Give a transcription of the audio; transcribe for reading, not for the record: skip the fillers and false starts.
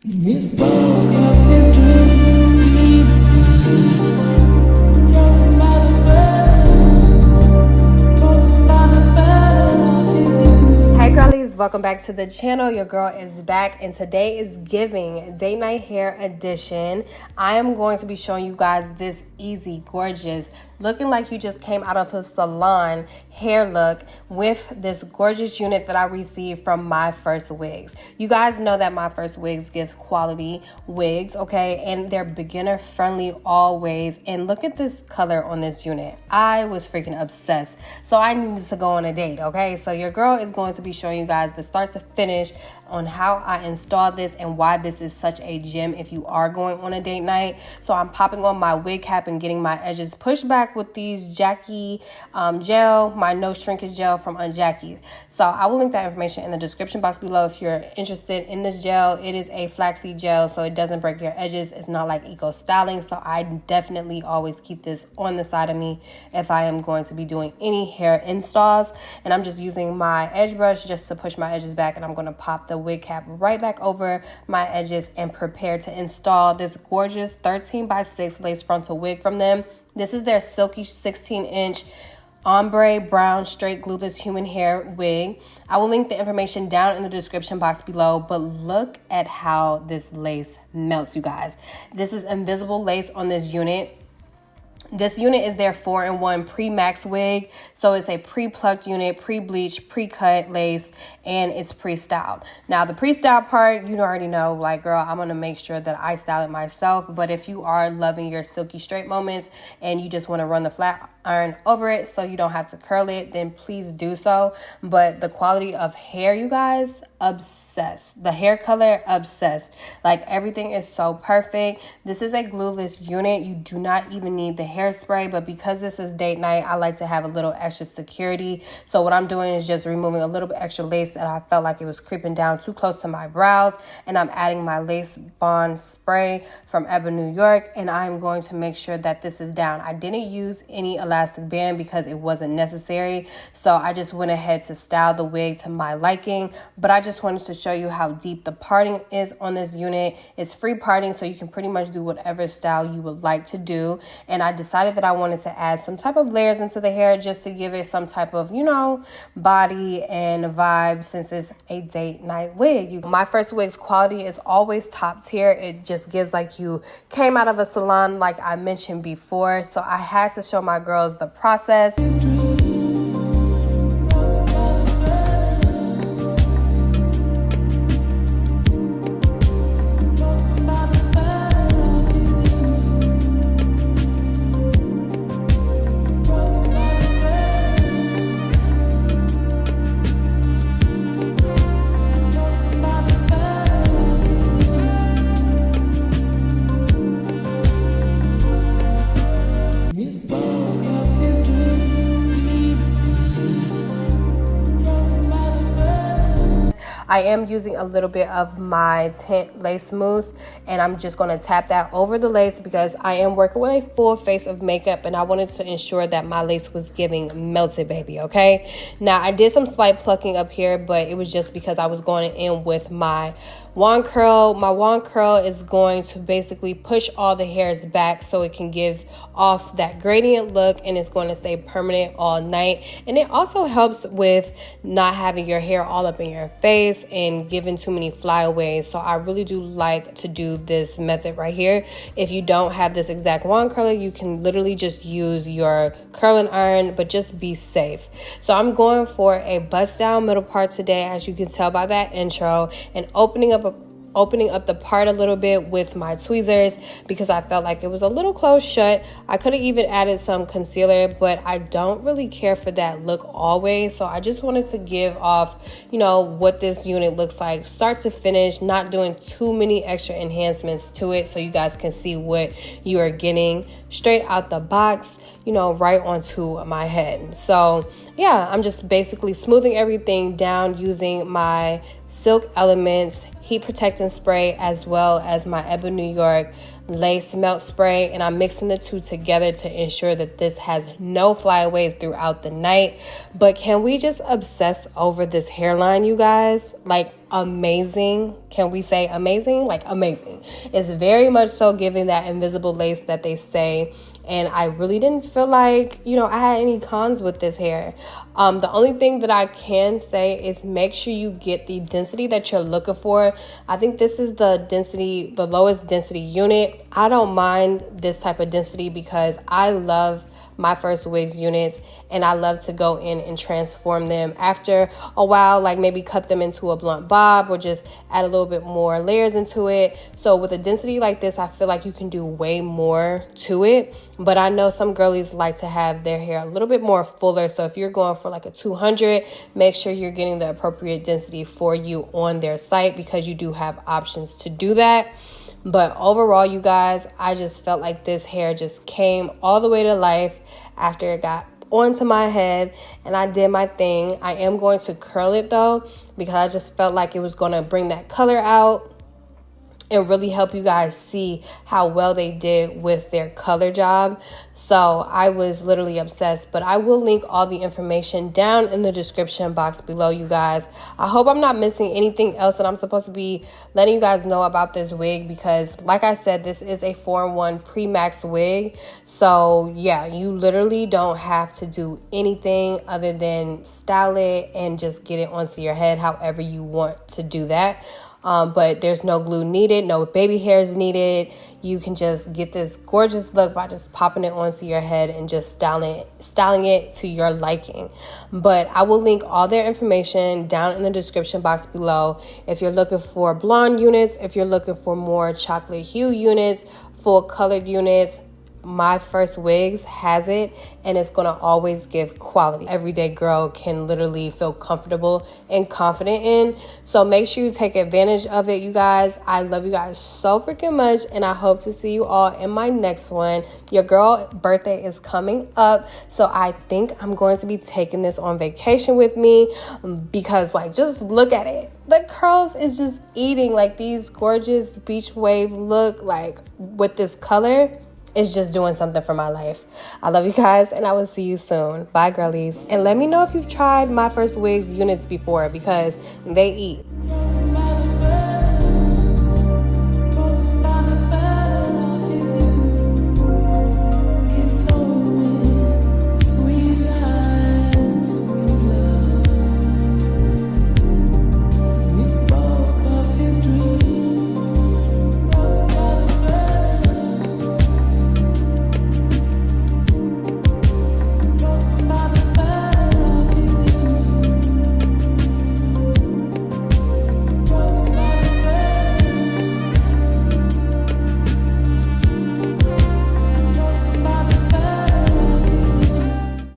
This world is dream. Broken by the burden, broken by the burden of his youth. Hey girlies, welcome back to the channel. Your girl is back and today is giving date night hair edition. I am going to be showing you guys this easy, gorgeous, looking like you just came out of a salon hair look with this gorgeous unit that I received from Myfirstwigs. You guys know that Myfirstwigs gives quality wigs, okay? And they're beginner friendly always. And look at this color on this unit. I was freaking obsessed. So I needed to go on a date, okay? So your girl is going to be showing you guys the start to finish on how I installed this and why this is such a gem if you are going on a date night. So I'm popping on my wig cap and getting my edges pushed back with these 𝐍𝐄𝐖 gel, my no shrinkage gel from 𝐷𝐿. So I will link that information in the description box below if you're interested in this gel. It is a flaxseed gel, so it doesn't break your edges. It's not like eco styling, so I definitely always keep this on the side of me if I am going to be doing any hair installs. And I'm just using my edge brush just to push my edges back, and I'm going to pop the wig cap right back over my edges and prepare to install this gorgeous 13x6 lace frontal wig from them. This is their Silky 16-inch Ombre brown straight glueless human hair wig. I will link the information down in the description box below, but look at how this lace melts, you guys. This is invisible lace on this unit. This unit is their 4-in-1 pre-max wig. So it's a pre-plucked unit, pre-bleached, pre-cut lace, and it's pre-styled. Now the pre-style part, you already know, like, girl, I'm gonna make sure that I style it myself. But if you are loving your silky straight moments and you just wanna run the flat iron over it so you don't have to curl it, then please do so. But the quality of hair, you guys, obsessed. The hair color, obsessed. Like, everything is so perfect. This is a glueless unit. You do not even need the hairspray, but because this is date night, I like to have a little extra security. So what I'm doing is just removing a little bit extra lace that I felt like it was creeping down too close to my brows, and I'm adding my lace bond spray from 𝐻𝐵, New York, and I'm going to make sure that this is down. I didn't use any elastic band because it wasn't necessary, so I just went ahead to style the wig to my liking. But I just wanted to show you how deep the parting is on this unit. It's free parting, so you can pretty much do whatever style you would like to do. And I decided that I wanted to add some type of layers into the hair just to give it some type of, you know, body and vibe since it's a date night wig. Myfirstwig's quality is always top tier. It just gives like you came out of a salon, like I mentioned before. So I had to show my girls the process. This world is dream. Broken by the burden. I am using a little bit of my tint lace mousse, and I'm just going to tap that over the lace because I am working with a full face of makeup and I wanted to ensure that my lace was giving melted, baby, okay? Now, I did some slight plucking up here, but it was just because I was going in with my wand curl. My wand curl is going to basically push all the hairs back so it can give off that gradient look, and it's going to stay permanent all night. And it also helps with not having your hair all up in your face and giving too many flyaways. So I really do like to do this method right here. If you don't have this exact wand curler, you can literally just use your curling iron, but just be safe. So I'm going for a bust down middle part today, as you can tell by that intro, and opening up the part a little bit with my tweezers because I felt like it was a little close shut. I could have even added some concealer, but I don't really care for that look always. So I just wanted to give off, you know, what this unit looks like start to finish, not doing too many extra enhancements to it, so you guys can see what you are getting straight out the box, you know, right onto my head. So yeah, I'm just basically smoothing everything down using my Silk Elements heat protecting spray as well as my 𝐻𝐵, New York lace melt spray, and I'm mixing the two together to ensure that this has no flyaways throughout the night. But can we just obsess over this hairline, you guys? Like, amazing. Can we say amazing? Like amazing. It's very much so giving that invisible lace that they say. And I really didn't feel like, I had any cons with this hair. The only thing that I can say is make sure you get the density that you're looking for. I think this is the lowest density unit. I don't mind this type of density because I love Myfirstwig units, and I love to go in and transform them after a while, like maybe cut them into a blunt bob or just add a little bit more layers into it. So with a density like this, I feel like you can do way more to it. But I know some girlies like to have their hair a little bit more fuller. So if you're going for like a 200, make sure you're getting the appropriate density for you on their site, because you do have options to do that. But overall, you guys, I just felt like this hair just came all the way to life after it got onto my head and I did my thing. I am going to curl it though, because I just felt like it was going to bring that color out and really help you guys see how well they did with their color job. So I was literally obsessed, but I will link all the information down in the description box below, you guys. I hope I'm not missing anything else that I'm supposed to be letting you guys know about this wig, because like I said, this is a 4-in-1 pre-max wig. So yeah, you literally don't have to do anything other than style it and just get it onto your head however you want to do that. But there's no glue needed, no baby hairs needed. You can just get this gorgeous look by just popping it onto your head and just styling it to your liking. But I will link all their information down in the description box below. If you're looking for blonde units, if you're looking for more chocolate hue units, full colored units, Myfirstwig has it, and it's gonna always give quality. Everyday girl can literally feel comfortable and confident in. So make sure you take advantage of it, you guys. I love you guys so freaking much, and I hope to see you all in my next one. Your girl birthday is coming up, so I think I'm going to be taking this on vacation with me, because like, just look at it. The curls is just eating. Like, these gorgeous beach wave look, like with this color, it's just doing something for my life. I love you guys, and I will see you soon. Bye, girlies. And let me know if you've tried Myfirstwig units before, because they eat.